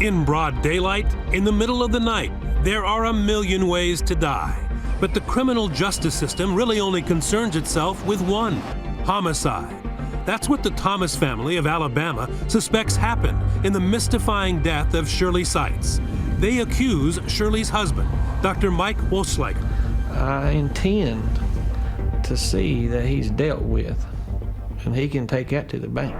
In broad daylight, in the middle of the night, there are a million ways to die. But the criminal justice system really only concerns itself with one: homicide. That's what the Thomas family of Alabama suspects happened in the mystifying death of Shirley Seitz. They accuse Shirley's husband, Dr. Mike Wolfslager. I intend to see that he's dealt with, and he can take that to the bank.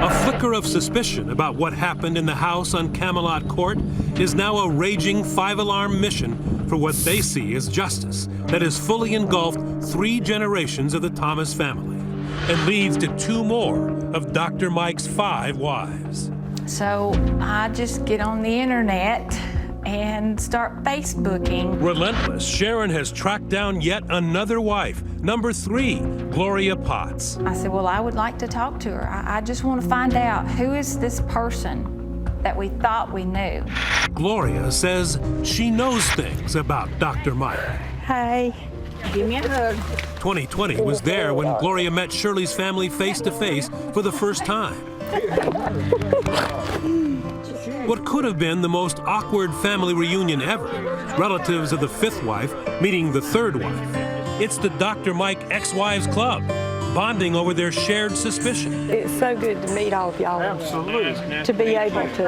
A flicker of suspicion about what happened in the house on Camelot Court is now a raging five-alarm mission for what they see as justice that has fully engulfed 3 generations of the Thomas family and leads to 2 more of Dr. Mike's 5 wives. So I just get on the internet and start Facebooking. Relentless, Sharon has tracked down yet another wife, number 3, Gloria Potts. I said, well, I would like to talk to her. I just want to find out, who is this person that we thought we knew? Gloria says she knows things about Dr. Mike. Hey, give me a hug. 2020 was there when Gloria met Shirley's family face to face for the first time. What could have been the most awkward family reunion ever, relatives of the 5th wife meeting the 3rd wife. It's the Dr. Mike Ex-Wives Club, bonding over their shared suspicion. It's so good to meet all of y'all. Absolutely. To be able to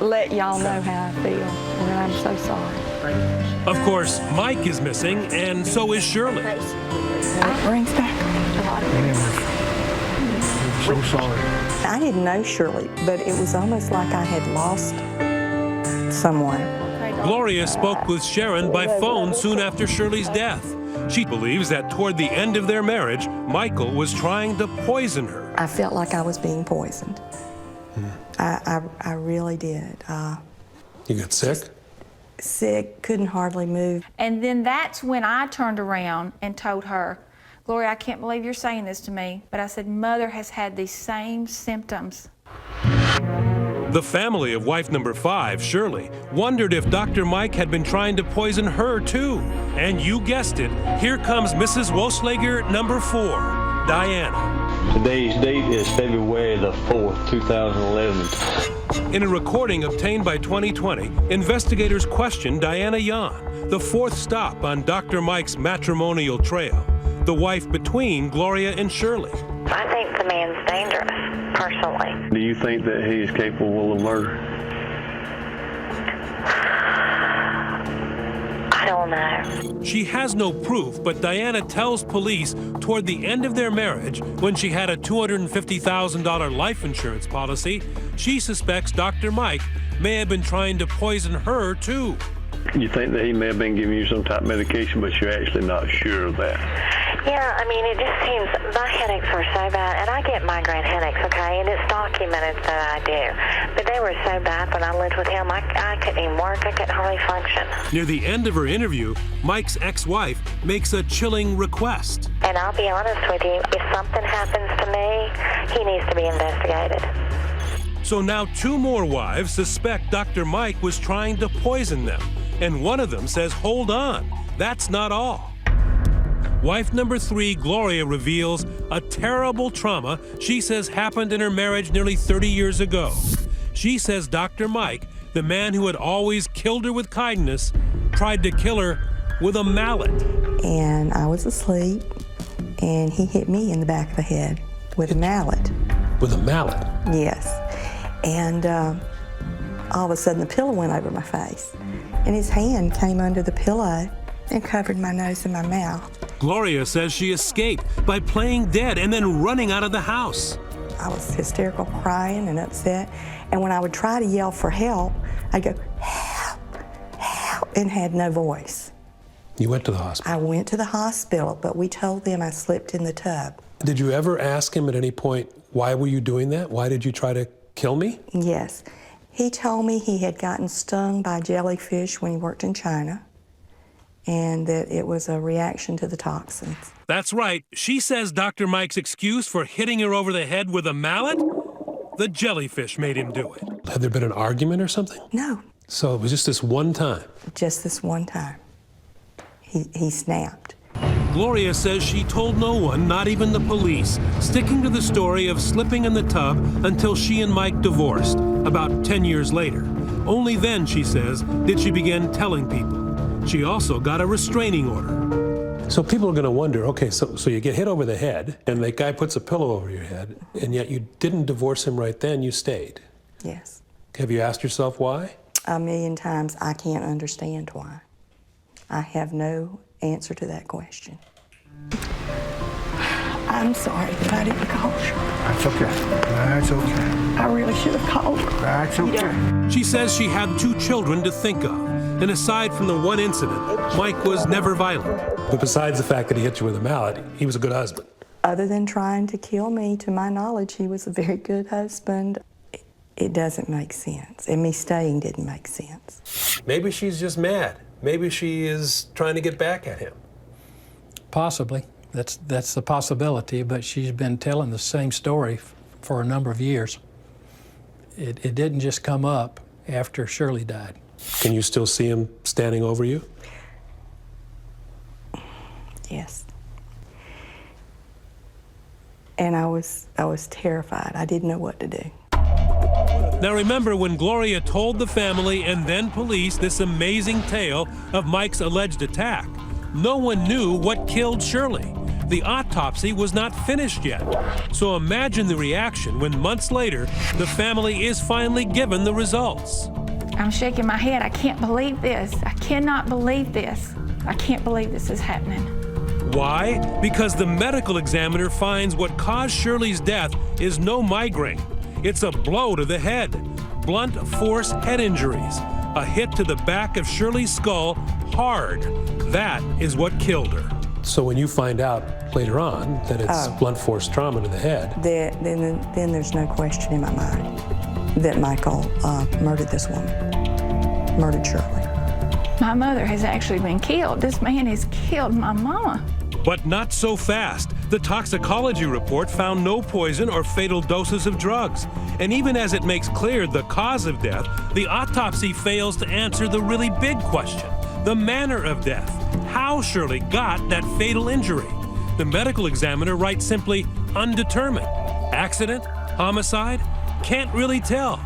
let y'all know how I feel, and I'm so sorry. Of course, Mike is missing, and so is Shirley. It brings back a lot of memories. I'm so sorry. I didn't know Shirley, but it was almost like I had lost someone. Gloria spoke with Sharon by phone soon after Shirley's death. She believes that toward the end of their marriage, Michael was trying to poison her. I felt like I was being poisoned. I really did. You got sick? Sick, couldn't hardly move. And then that's when I turned around and told her, Gloria, I can't believe you're saying this to me, but I said, Mother has had these same symptoms. The family of wife number 5, Shirley, wondered if Dr. Mike had been trying to poison her too. And you guessed it, here comes Mrs. Wolfslager number 4, Diana. Today's date is February the 4th, 2011. In a recording obtained by 2020, investigators questioned Diana Yan, the 4th stop on Dr. Mike's matrimonial trail, the wife between Gloria and Shirley. I think the man's dangerous, personally. Do you think that he is capable of murder? I don't know. She has no proof, but Diana tells police toward the end of their marriage, when she had a $250,000 life insurance policy, she suspects Dr. Mike may have been trying to poison her too. You think that he may have been giving you some type of medication, but you're actually not sure of that? Yeah, I mean, it just seems my headaches were so bad, and I get migraine headaches, okay, and it's documented that I do. But they were so bad when I lived with him, I couldn't even work, I couldn't hardly function. Near the end of her interview, Mike's ex-wife makes a chilling request. And I'll be honest with you, if something happens to me, he needs to be investigated. So now 2 more wives suspect Dr. Mike was trying to poison them. And one of them says, hold on, that's not all. Wife number 3, Gloria, reveals a terrible trauma she says happened in her marriage nearly 30 years ago. She says Dr. Mike, the man who had always killed her with kindness, tried to kill her with a mallet. And I was asleep, and he hit me in the back of the head with a mallet. With a mallet? Yes. And all of a sudden, the pillow went over my face, and his hand came under the pillow and covered my nose and my mouth. Gloria says she escaped by playing dead and then running out of the house. I was hysterical, crying and upset, and when I would try to yell for help, I'd go, help, help, and had no voice. You went to the hospital? I went to the hospital, but we told them I slipped in the tub. Did you ever ask him at any point, why were you doing that? Why did you try to kill me? Yes. He told me he had gotten stung by jellyfish when he worked in China, and that it was a reaction to the toxins. That's right. She says Dr. Mike's excuse for hitting her over the head with a mallet? The jellyfish made him do it. Had there been an argument or something? No. So it was just this one time? Just this one time. He snapped. Gloria says she told no one, not even the police, sticking to the story of slipping in the tub until she and Mike divorced, about 10 years later. Only then, she says, did she begin telling people. She also got a restraining order. So people are going to wonder, okay, so you get hit over the head, and the guy puts a pillow over your head, and yet you didn't divorce him right then, you stayed. Yes. Have you asked yourself why? A million times. I can't understand why. I have no answer to that question. I'm sorry that I didn't call Shirley. That's okay. That's okay. I really should have called her. That's okay. She says she had 2 children to think of. And aside from the one incident, Mike was never violent. But besides the fact that he hit you with a mallet, he was a good husband. Other than trying to kill me, to my knowledge, he was a very good husband. It doesn't make sense. And me staying didn't make sense. Maybe she's just mad. Maybe she is trying to get back at him. Possibly. That's the possibility, but she's been telling the same story for a number of years. It didn't just come up after Shirley died. Can you still see him standing over you? Yes. And I was terrified. I didn't know what to do. Now remember when Gloria told the family and then police this amazing tale of Mike's alleged attack. No one knew what killed Shirley. The autopsy was not finished yet. So imagine the reaction when months later, the family is finally given the results. I'm shaking my head. I can't believe this. I cannot believe this. I can't believe this is happening. Why? Because the medical examiner finds what caused Shirley's death is no migraine. It's a blow to the head, blunt force head injuries, a hit to the back of Shirley's skull, hard. That is what killed her. So when you find out later on that it's blunt force trauma to the head, Then there's no question in my mind that Michael murdered this woman, murdered Shirley. My mother has actually been killed. This man has killed my mama. But not so fast. The toxicology report found no poison or fatal doses of drugs. And even as it makes clear the cause of death, the autopsy fails to answer the really big question, the manner of death, how Shirley got that fatal injury. The medical examiner writes simply, undetermined. Accident? Homicide? Can't really tell.